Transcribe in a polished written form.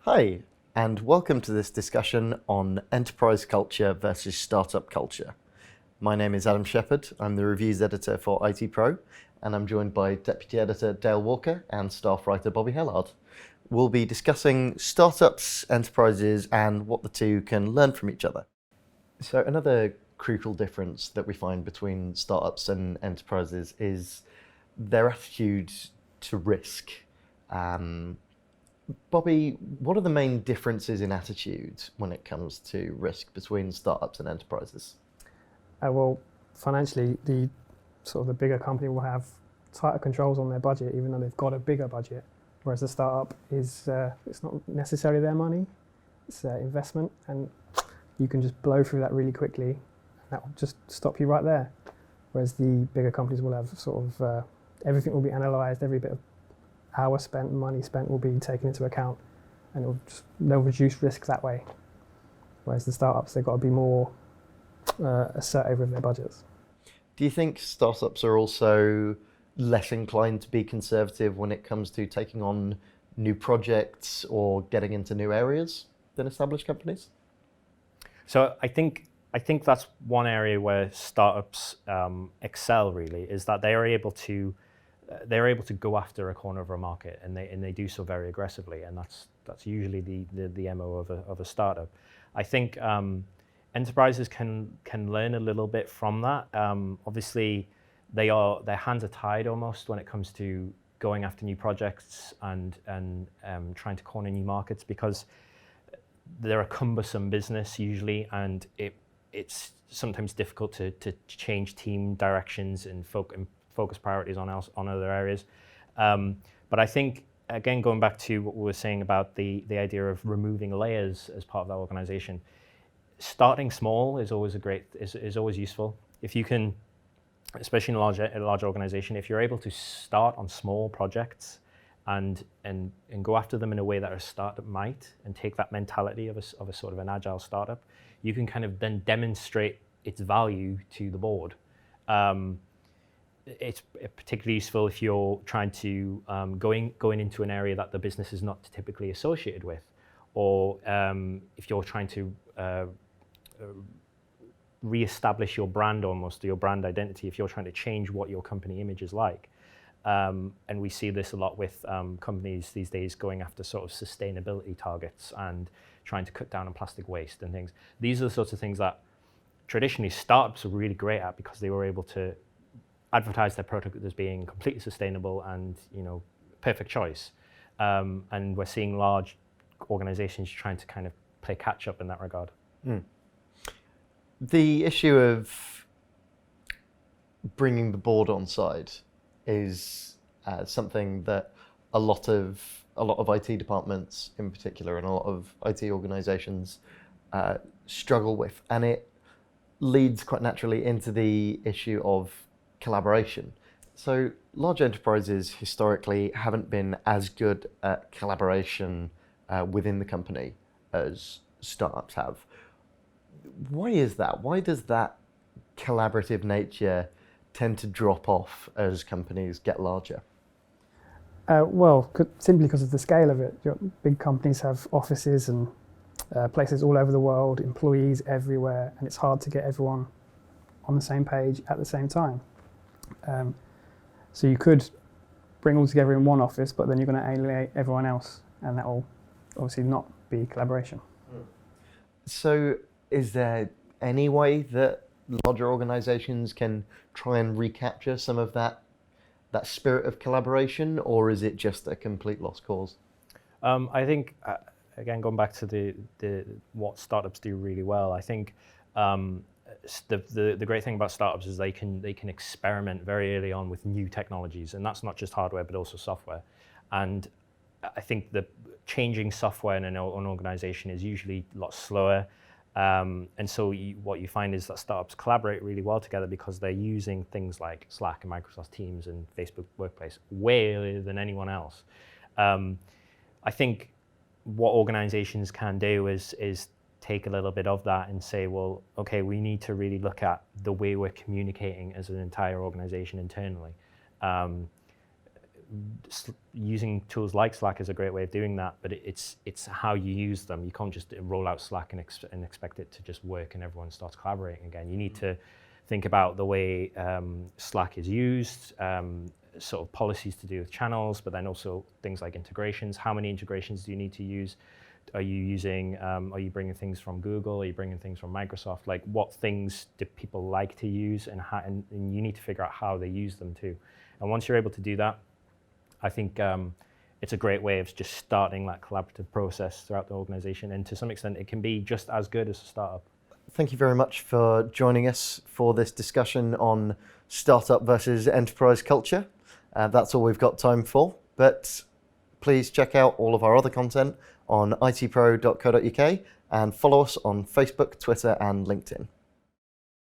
Hi, and welcome to this discussion on enterprise culture versus startup culture. My name is Adam Shepherd. I'm the reviews editor for IT Pro, and I'm joined by deputy editor Dale Walker and staff writer Bobby Hellard. We'll be discussing startups, enterprises, and what the two can learn from each other. So another crucial difference that we find between startups and enterprises is their attitude to risk. Bobby, what are the main differences in attitude when it comes to risk between startups and enterprises? Well, financially, the bigger company will have tighter controls on their budget, even though they've got a bigger budget. Whereas the startup is it's not necessarily their money; it's investment, and you can just blow through that really quickly, and that will just stop you right there. Whereas the bigger companies will have everything will be analysed, every bit of hour spent, money spent will be taken into account, and they'll reduce risk that way. Whereas the startups, they've got to be more assertive with their budgets. Do you think startups are also less inclined to be conservative when it comes to taking on new projects or getting into new areas than established companies? So I think that's one area where startups excel. Really, is that they are able to go after a corner of a market, and they do so very aggressively, and that's usually the MO of a startup. I think enterprises can learn a little bit from that. Obviously, their hands are tied almost when it comes to going after new projects and trying to corner new markets, because they're a cumbersome business usually, and it's sometimes difficult to change team directions and focus priorities on other areas. But I think, again, going back to what we were saying about the idea of removing layers as part of that organization, starting small is always is always useful. If you can, especially in a large organization, if you're able to start on small projects and go after them in a way that a startup might, and take that mentality of a sort of an agile startup, you can kind of then demonstrate its value to the board. It's particularly useful if you're trying to going into an area that the business is not typically associated with, or if you're trying to re-establish your brand, almost your brand identity, if you're trying to change what your company image is like. And we see this a lot with companies these days going after sort of sustainability targets and trying to cut down on plastic waste and things. These are the sorts of things that traditionally startups are really great at, because they were able to advertise their product as being completely sustainable and, perfect choice. And we're seeing large organizations trying to kind of play catch up in that regard. Mm. The issue of bringing the board on side is something that a lot of IT departments in particular, and a lot of IT organizations struggle with, and it leads quite naturally into the issue of collaboration. So large enterprises historically haven't been as good at collaboration within the company as startups have. Why is that? Why does that collaborative nature tend to drop off as companies get larger? Simply because of the scale of it. Big companies have offices and places all over the world, employees everywhere, and it's hard to get everyone on the same page at the same time. So you could bring all together in one office, but then you're going to alienate everyone else, and that will obviously not be collaboration. So is there any way that larger organizations can try and recapture some of that spirit of collaboration, or is it just a complete lost cause? I think, again, going back to the what startups do really well, I think the great thing about startups is they can experiment very early on with new technologies, and that's not just hardware but also software. And I think the changing software in an organization is usually a lot slower. And so what you find is that startups collaborate really well together because they're using things like Slack and Microsoft Teams and Facebook Workplace way earlier than anyone else. I think what organizations can do is take a little bit of that and say, well, okay, we need to really look at the way we're communicating as an entire organization internally. using tools like Slack is a great way of doing that, but it's how you use them. You can't just roll out Slack and expect it to just work and everyone starts collaborating again. You need to think about the way Slack is used, sort of policies to do with channels, but then also things like integrations. How many integrations do you need to use? Are you bringing things from Google? Are you bringing things from Microsoft? Like, what things do people like to use, and you need to figure out how they use them too. And once you're able to do that, I think it's a great way of just starting that collaborative process throughout the organization. And to some extent, it can be just as good as a startup. Thank you very much for joining us for this discussion on startup versus enterprise culture. That's all we've got time for, but please check out all of our other content on itpro.co.uk and follow us on Facebook, Twitter, and LinkedIn.